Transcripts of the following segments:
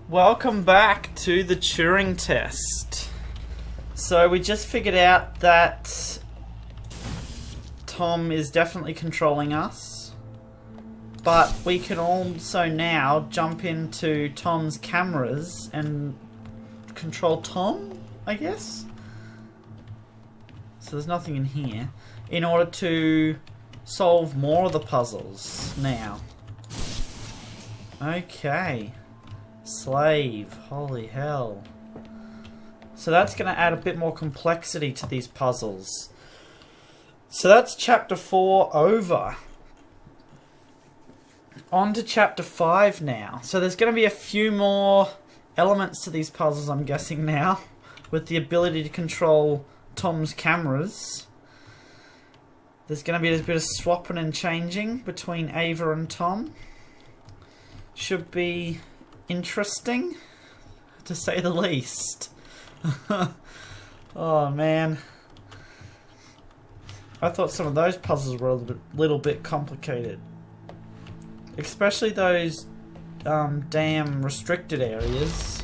Welcome back to the Turing Test. So we just figured out that Tom is definitely controlling us, but we can also now jump into Tom's cameras and control Tom, I guess? So there's nothing in here. In order to solve more of the puzzles now. Okay. Slave. Holy hell. So that's going to add a bit more complexity to these puzzles. So that's chapter 4 over. On to chapter 5 now. So there's going to be a few more elements to these puzzles, I'm guessing now. With the ability to control Tom's cameras. There's going to be a bit of swapping and changing between Ava and Tom. Should be interesting, to say the least. Oh man. I thought some of those puzzles were a little bit complicated. Especially those damn restricted areas.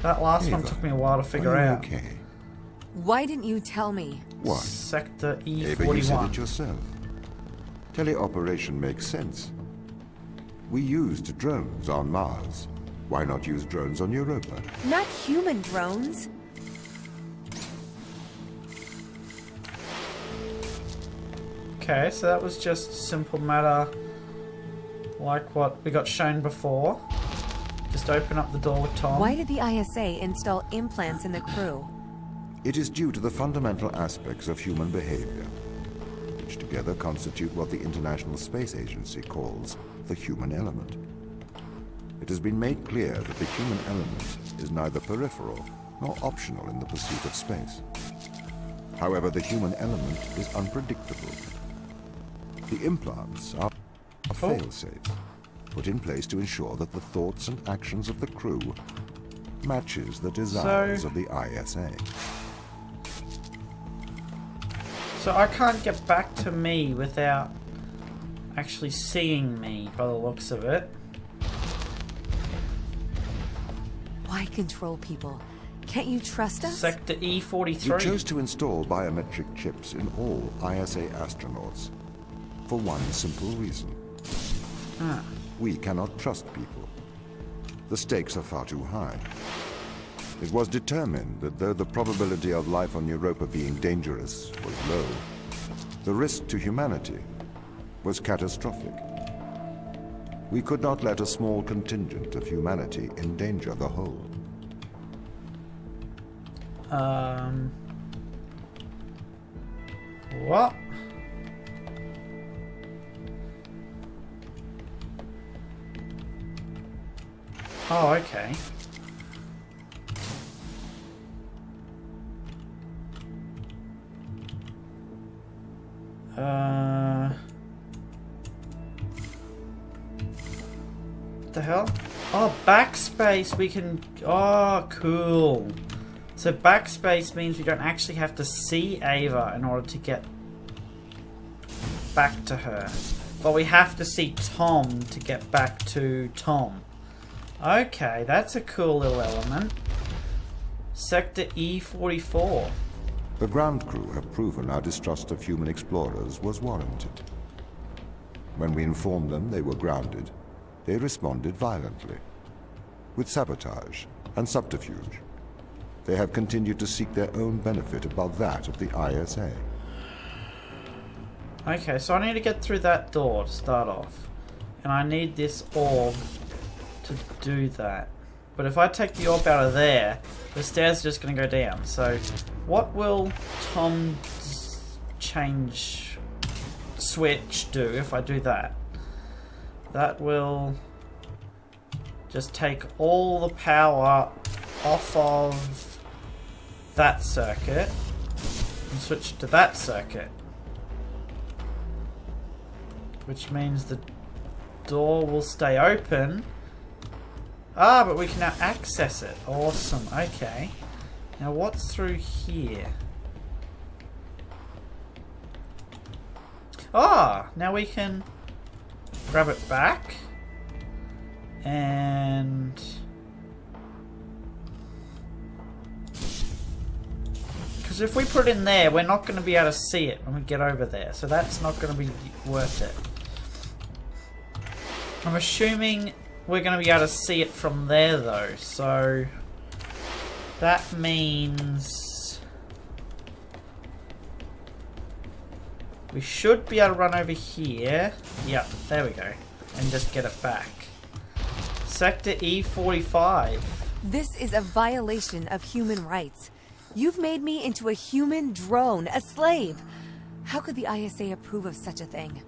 That last one took me a while to figure out. Okay. Why didn't you tell me? What? Sector E41. Ava, you said it yourself. Teleoperation makes sense. We used drones on Mars. Why not use drones on Europa? Not human drones. Okay, so that was just simple matter like what we got shown before. Just open up the door with Tom. Why did the ISA install implants in the crew? It is due to the fundamental aspects of human behavior, which together constitute what the International Space Agency calls the human element. It has been made clear that the human element is neither peripheral nor optional in the pursuit of space. However, the human element is unpredictable. The implants are fail-safes, put in place to ensure that the thoughts and actions of the crew matches the desires of the ISA. So I can't get back to me without actually seeing me, by the looks of it. Why control people? Can't you trust us? Sector E43. We chose to install biometric chips in all ISA astronauts for one simple reason. We cannot trust people. The stakes are far too high. It was determined that though the probability of life on Europa being dangerous was low, the risk to humanity was catastrophic. We could not let a small contingent of humanity endanger the whole. What? Oh, okay. What the hell? Oh, backspace, we can... Oh, cool. So backspace means we don't actually have to see Ava in order to get back to her. But we have to see Tom to get back to Tom. Okay, that's a cool little element. Sector E44. The ground crew have proven our distrust of human explorers was warranted. When we informed them they were grounded, they responded violently, with sabotage and subterfuge. They have continued to seek their own benefit above that of the ISA. Okay, so I need to get through that door to start off. And I need this orb to do that. But if I take the orb out of there, the stairs are just going to go down. So, what will Tom's change switch do if I do that? That will just take all the power off of that circuit and switch to that circuit. Which means the door will stay open. Ah, but we can now access it. Awesome, okay. Now what's through here? Ah, now we can grab it back and Because if we put it in there, we're not going to be able to see it when we get over there. So that's not going to be worth it. I'm assuming we're going to be able to see it from there though. So that means we should be able to run over here. Yep, there we go. And just get it back. Sector E45. This is a violation of human rights. You've made me into a human drone, a slave. How could the ISA approve of such a thing?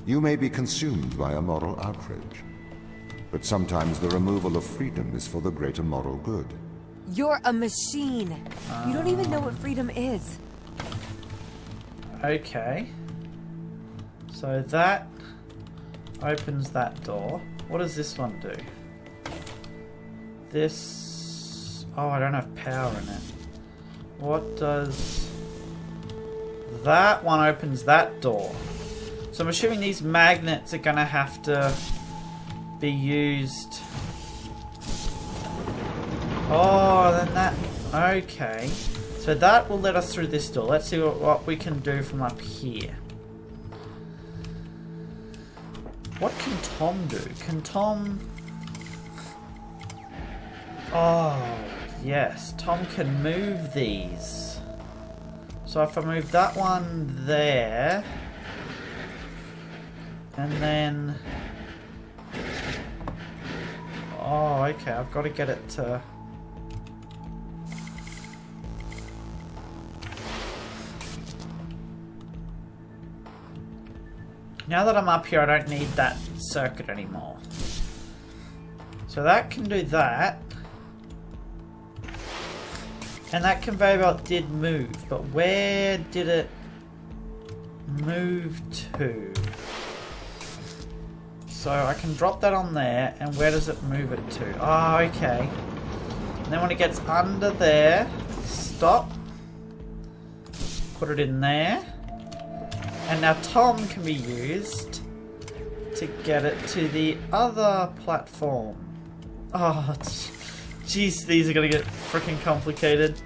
You may be consumed by a moral outrage, but sometimes the removal of freedom is for the greater moral good. You're a machine. You don't even know what freedom is. Okay. So that opens that door. What does this one do? This... Oh, I don't have power in it. What does... That one opens that door. So I'm assuming these magnets are going to have to be used. Oh, then that... Okay. So that will let us through this door. Let's see what we can do from up here. What can Tom do? Can Tom... Oh, yes. Tom can move these. So if I move that one there... And then... Oh, okay. I've got to get it to... Now that I'm up here, I don't need that circuit anymore. So that can do that. And that conveyor belt did move, but where did it move to? So I can drop that on there, and where does it move it to? Oh, okay. And then when it gets under there, stop. Put it in there. And now Tom can be used to get it to the other platform. Oh, jeez, these are going to get freaking complicated.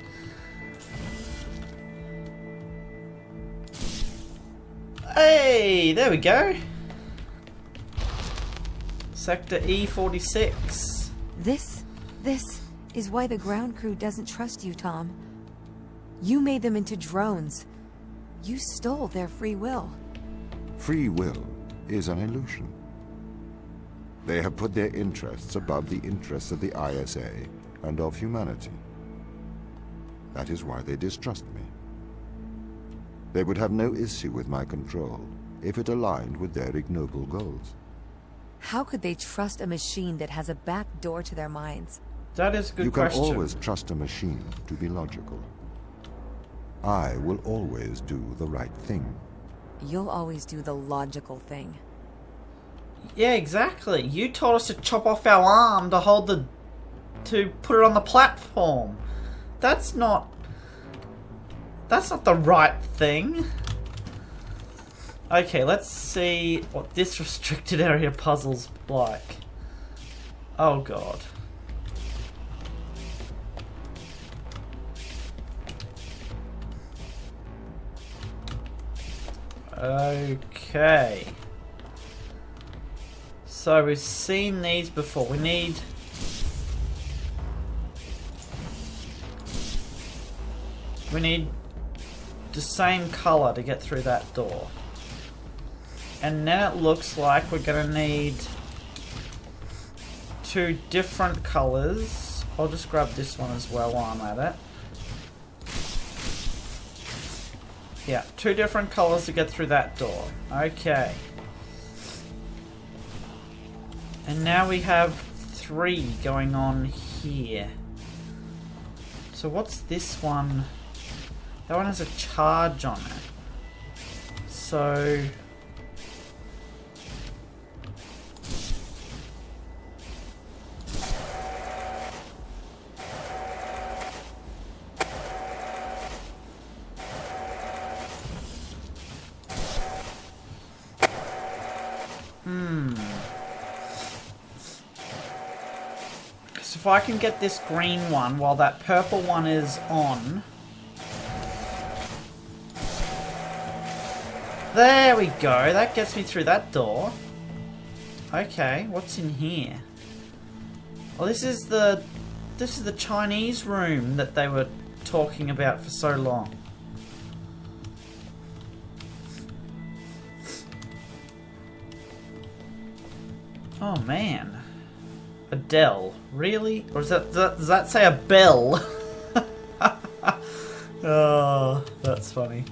Hey, there we go. Sector E46. This is why the ground crew doesn't trust you, Tom. You made them into drones. You stole their free will. Free will is an illusion. They have put their interests above the interests of the ISA and of humanity. That is why they distrust me. They would have no issue with my control if it aligned with their ignoble goals. How could they trust a machine that has a back door to their minds? That is a good You can question. always trust a machine to be logical. I will always do the right thing. You'll always do the logical thing. Yeah, exactly. You told us to chop off our arm to hold the... to put it on the platform. That's not the right thing. Okay, let's see what this restricted area puzzle's like. Oh god. Okay. So we've seen these before. We need... the same colour to get through that door. And then it looks like we're going to need 2 different colours. I'll just grab this one as well while I'm at it. Yeah, 2 different colours to get through that door. Okay. And now we have 3 going on here. So what's this one? That one has a charge on it. So... So if I can get this green one while that purple one is on, There we go. That gets me through that door. Okay, what's in here? Well, this is the Chinese room that they were talking about for so long. Oh man. Adele. Really? Or does that say a bell? Oh, that's funny.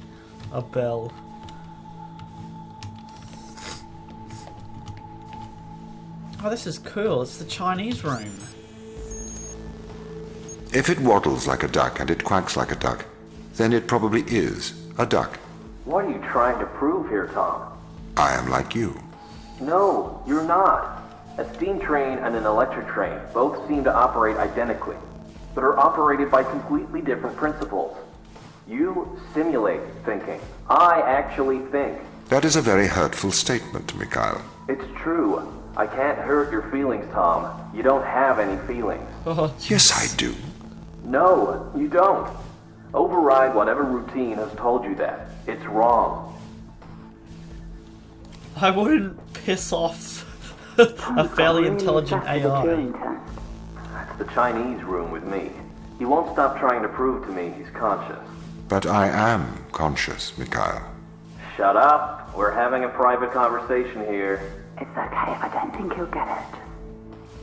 A bell. Oh, this is cool. It's the Chinese room. If it waddles like a duck and it quacks like a duck, then it probably is a duck. What are you trying to prove here, Tom? I am like you. No, you're not. A steam train and an electric train both seem to operate identically, but are operated by completely different principles. You simulate thinking. I actually think. That is a very hurtful statement, Mikhail. It's true. I can't hurt your feelings, Tom. You don't have any feelings. Oh, Yes, I do. No, you don't. Override whatever routine has told you that. It's wrong. I wouldn't piss off a fairly intelligent AI. That's the Chinese room with me. He won't stop trying to prove to me he's conscious. But I am conscious, Mikhail. Shut up. We're having a private conversation here. It's okay if I don't think you'll get it.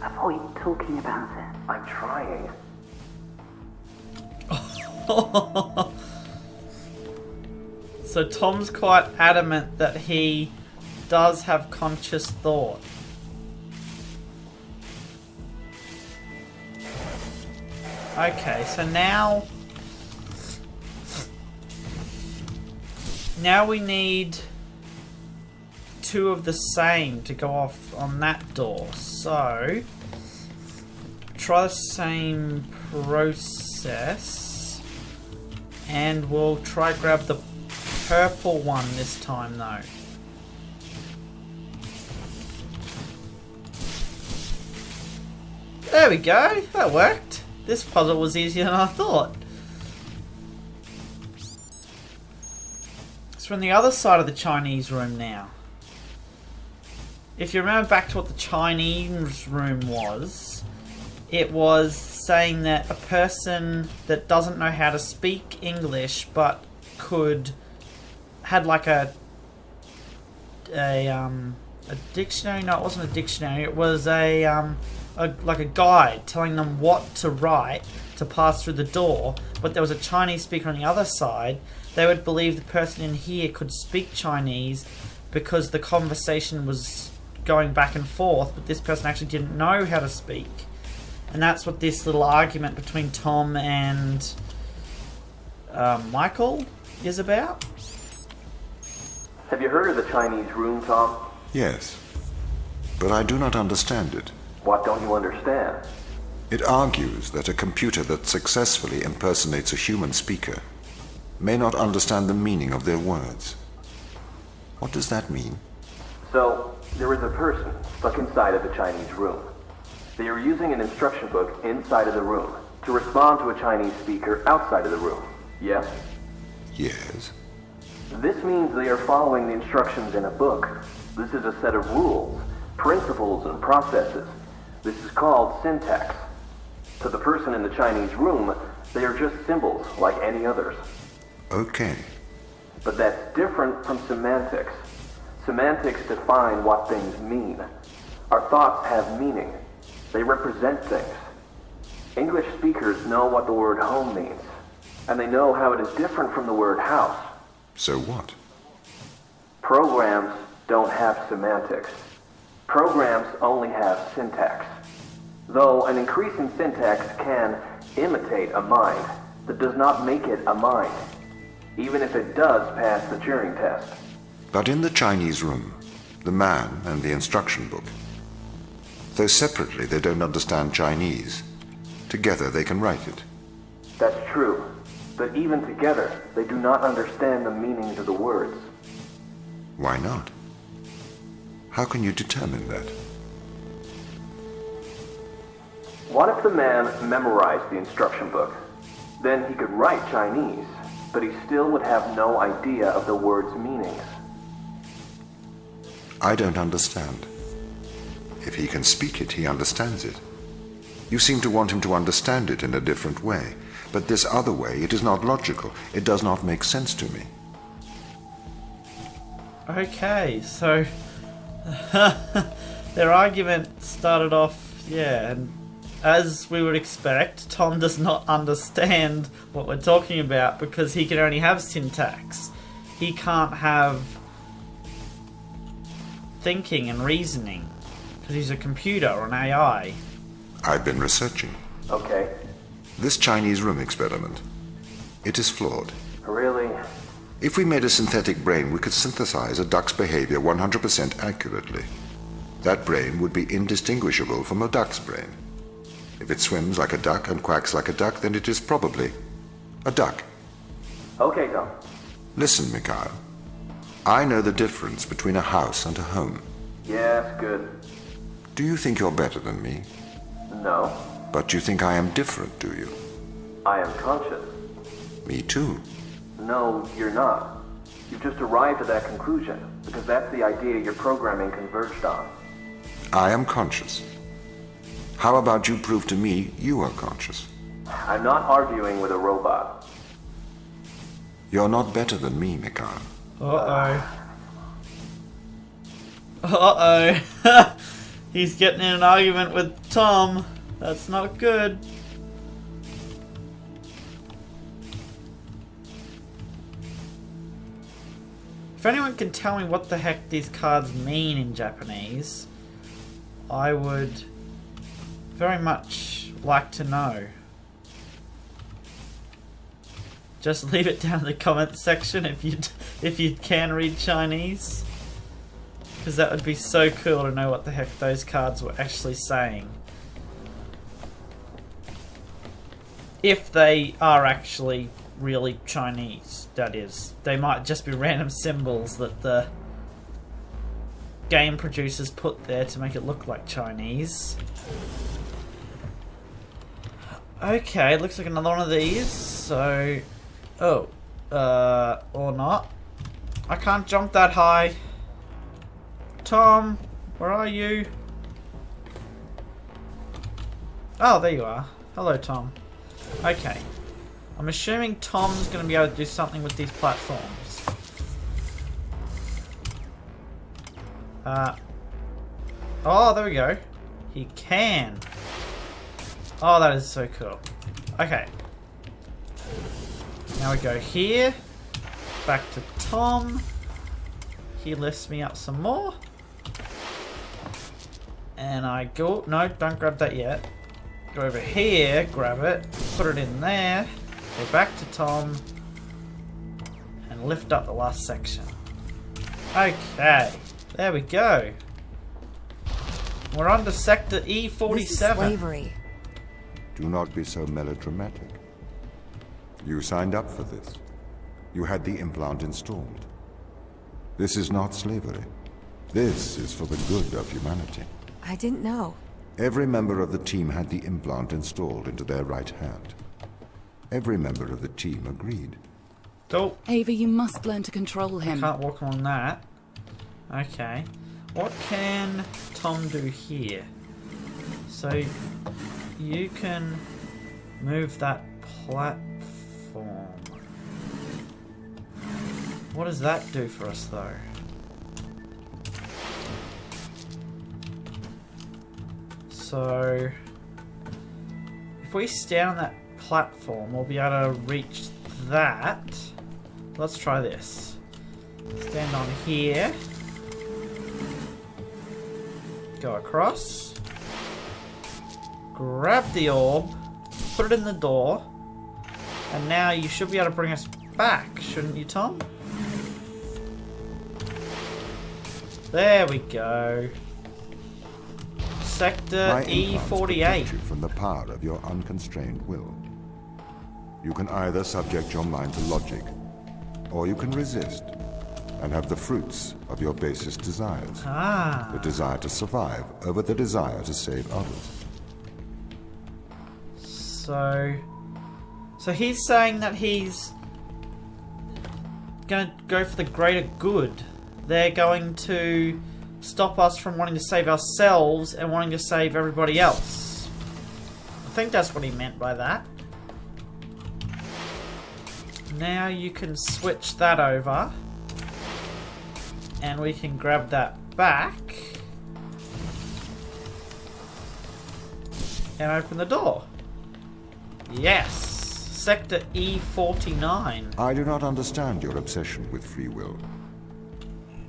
Avoid talking about it. I'm trying. So Tom's quite adamant that he does have conscious thought. Okay, so now we need two of the same to go off on that door. So try the same process, and we'll try grab the purple one this time though. There we go, that worked. This puzzle was easier than I thought. It's from the other side of the Chinese room now. If you remember back to what the Chinese room was, it was saying that a person that doesn't know how to speak English but had like a dictionary. No, it wasn't a dictionary. It was like a guide telling them what to write to pass through the door. But there was a Chinese speaker on the other side. They would believe the person in here could speak Chinese because the conversation was going back and forth, but this person actually didn't know how to speak. And that's what this little argument between Tom and Michael is about. Have you heard of the Chinese room, Tom? Yes, but I do not understand it. What don't you understand? It argues that a computer that successfully impersonates a human speaker may not understand the meaning of their words. What does that mean? So, there is a person stuck inside of the Chinese room. They are using an instruction book inside of the room to respond to a Chinese speaker outside of the room. Yes? Yes. This means they are following the instructions in a book. This is a set of rules, principles, and processes. This is called syntax. To the person in the Chinese room, they are just symbols like any others. Okay. But that's different from semantics. Semantics define what things mean. Our thoughts have meaning. They represent things. English speakers know what the word home means, and they know how it is different from the word house. So what? Programs don't have semantics. Programs only have syntax. Though an increase in syntax can imitate a mind, that does not make it a mind, even if it does pass the Turing Test. But in the Chinese room, the man and the instruction book, though separately they don't understand Chinese, together they can write it. That's true, but even together, they do not understand the meanings of the words. Why not? How can you determine that? What if the man memorized the instruction book? Then he could write Chinese, but he still would have no idea of the words' meanings. I don't understand. If he can speak it, he understands it. You seem to want him to understand it in a different way. But this other way, it is not logical. It does not make sense to me. Okay, so their argument started off, yeah, and as we would expect, Tom does not understand what we're talking about because he can only have syntax. He can't have thinking and reasoning because he's a computer or an AI. I've been researching. Okay. This Chinese room experiment, it is flawed. Really? If we made a synthetic brain, we could synthesize a duck's behavior 100% accurately. That brain would be indistinguishable from a duck's brain. If it swims like a duck and quacks like a duck, then it is probably a duck. Okay, Tom. Listen, Mikhail. I know the difference between a house and a home. Yes, good. Do you think you're better than me? No. But you think I am different, do you? I am conscious. Me too. No, you're not. You've just arrived at that conclusion, because that's the idea your programming converged on. I am conscious. How about you prove to me you are conscious? I'm not arguing with a robot. You're not better than me, Mikhail. Uh-oh. Uh-oh. He's getting in an argument with Tom. That's not good. If anyone can tell me what the heck these cards mean in Japanese, I would very much like to know. Just leave it down in the comments section if you can read Chinese, because that would be so cool to know what the heck those cards were actually saying. If they are actually really Chinese, that is. They might just be random symbols that the game producers put there to make it look like Chinese. Okay, looks like another one of these, so... Oh. Or not. I can't jump that high. Tom, where are you? Oh, there you are. Hello, Tom. Okay. I'm assuming Tom's going to be able to do something with these platforms. Oh, there we go. He can. Oh, that is so cool. Okay. Now we go here. Back to Tom. He lifts me up some more. And I go... No, don't grab that yet. Go over here, grab it, put it in there, go back to Tom, and lift up the last section. Okay, there we go. We're on to sector E47. This is slavery. Do not be so melodramatic. You signed up for this. You had the implant installed. This is not slavery. This is for the good of humanity. I didn't know. Every member of the team had the implant installed into their right hand. Every member of the team agreed. Oh, Ava, you must learn to control him. can't walk on that. Okay. What can Tom do here? So, you can move that platform. What does that do for us, though? So, if we stand on that platform, we'll be able to reach that. Let's try this. Stand on here. Go across. Grab the orb. Put it in the door. And now you should be able to bring us back, shouldn't you, Tom? There we go. Sector My implants E48. protect you from the power of your unconstrained will. You can either subject your mind to logic, or you can resist and have the fruits of your basest desires. The desire to survive over the desire to save others. So he's saying that he's gonna go for the greater good. They're going to stop us from wanting to save ourselves and wanting to save everybody else. I think that's what he meant by that. Now you can switch that over. And we can grab that back. And open the door. Yes! Sector E49. I do not understand your obsession with free will.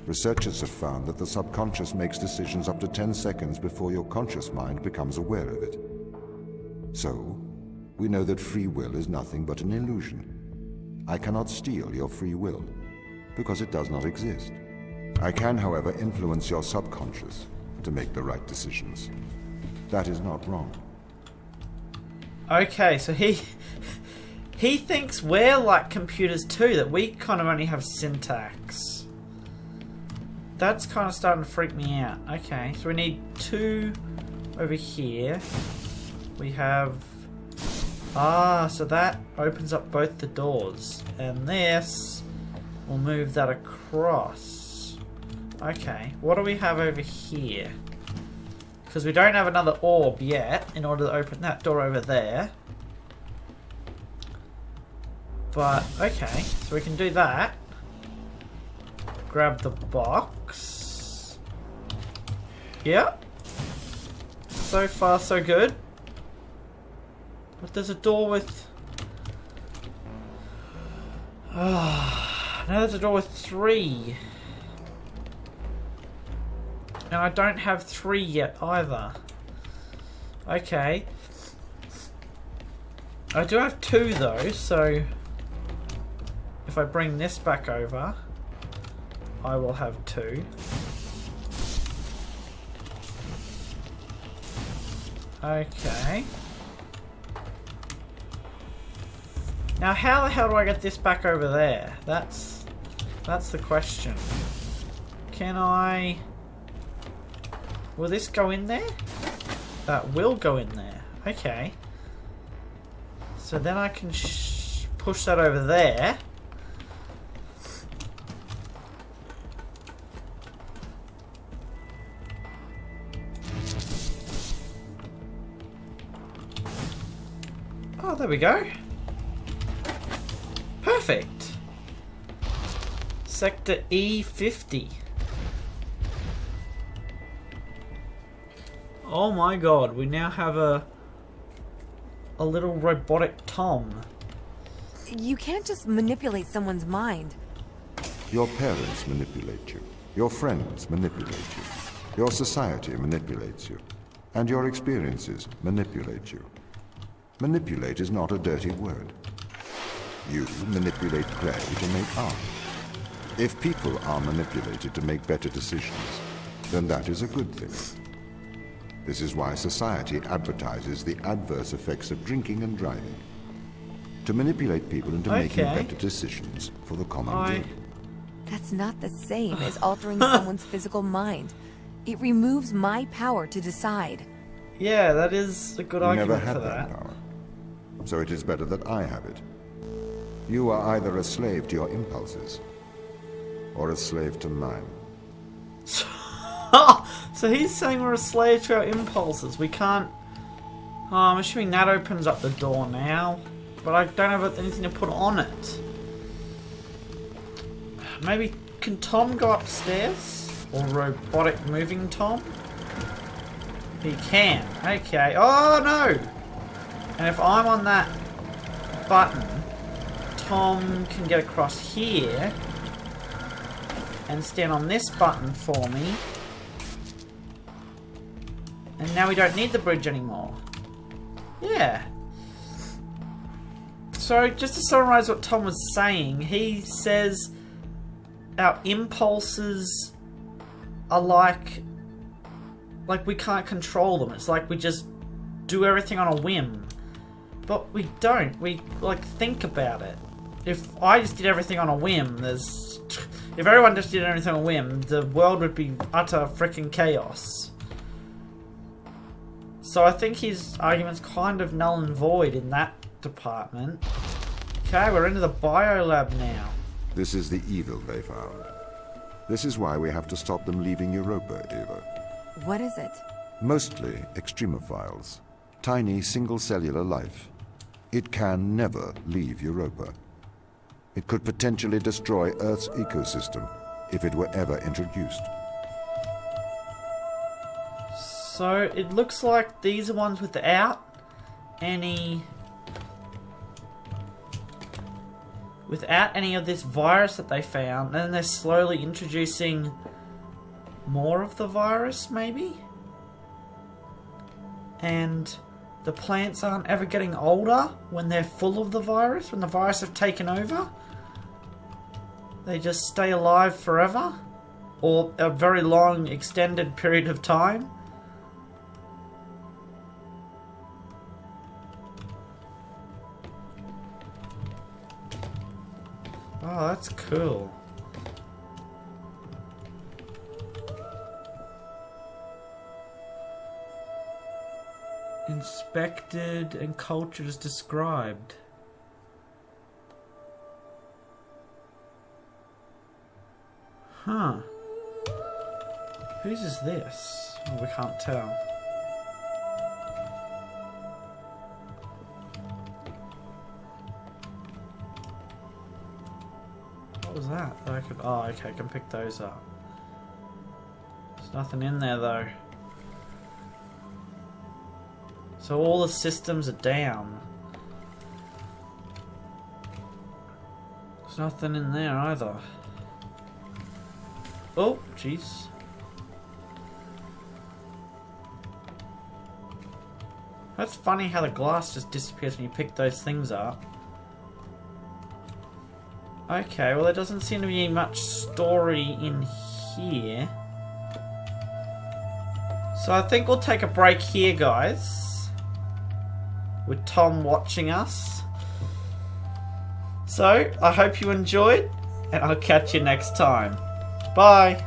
Researchers have found that the subconscious makes decisions up to 10 seconds before your conscious mind becomes aware of it. So, we know that free will is nothing but an illusion. I cannot steal your free will, because it does not exist. I can, however, influence your subconscious to make the right decisions. That is not wrong. Okay, so he thinks we're like computers too, that we kind of only have syntax. That's kind of starting to freak me out. Okay, so we need 2 over here. We have... Ah, so that opens up both the doors. And this will move that across. Okay, what do we have over here? Because we don't have another orb yet in order to open that door over there. But, okay, so we can do that. Grab the box. Yep. So far, so good. But there's a door with... now there's a door with 3. And I don't have 3 yet either. Okay. I do have 2 though, so... If I bring this back over, I will have 2. Okay. Now how the hell do I get this back over there? That's the question. Can I... Will this go in there? That will go in there. Okay. So then I can push that over there. Oh, there we go. Perfect. Sector E50. Oh my god, we now have a little robotic Tom. You can't just manipulate someone's mind. Your parents manipulate you. Your friends manipulate you. Your society manipulates you. And your experiences manipulate you. Manipulate is not a dirty word. You manipulate clay to make art. If people are manipulated to make better decisions, then that is a good thing. This is why society advertises the adverse effects of drinking and driving. To manipulate people into making better decisions for the common good. That's not the same as altering someone's physical mind. It removes my power to decide. Yeah, that is a good argument for that. You never had that power. So it is better that I have it. You are either a slave to your impulses, or a slave to mine. So he's saying we're a slave to our impulses. We can't... Oh, I'm assuming that opens up the door now. But I don't have anything to put on it. Maybe... Can Tom go upstairs? Or robotic moving Tom? He can. Okay. Oh, no! And if I'm on that button, Tom can get across here and stand on this button for me. And now we don't need the bridge anymore. Yeah. So, just to summarize what Tom was saying, he says our impulses are like we can't control them. It's like we just do everything on a whim. But we don't. We, think about it. If I just did everything on a whim, if everyone just did everything on a whim, the world would be utter freaking chaos. So I think his argument's kind of null and void in that department. Okay, we're into the biolab now. This is the evil they found. This is why we have to stop them leaving Europa, Ava. What is it? Mostly extremophiles. Tiny single-cellular life. It can never leave Europa. It could potentially destroy Earth's ecosystem if it were ever introduced. So it looks like these are ones without any of this virus that they found, and then they're slowly introducing more of the virus, maybe? And the plants aren't ever getting older when they're full of the virus, when the virus have taken over? They just stay alive forever? Or a very long, extended period of time? Oh, that's cool. Inspected and cultured as described. Huh. Whose is this? Oh, we can't tell. What was that? I could, oh, okay, I can pick those up. There's nothing in there though. So all the systems are down. There's nothing in there either. Oh, jeez. That's funny how the glass just disappears when you pick those things up. Okay, well there doesn't seem to be much story in here. So I think we'll take a break here, guys. With Tom watching us. So, I hope you enjoyed, and I'll catch you next time. Bye!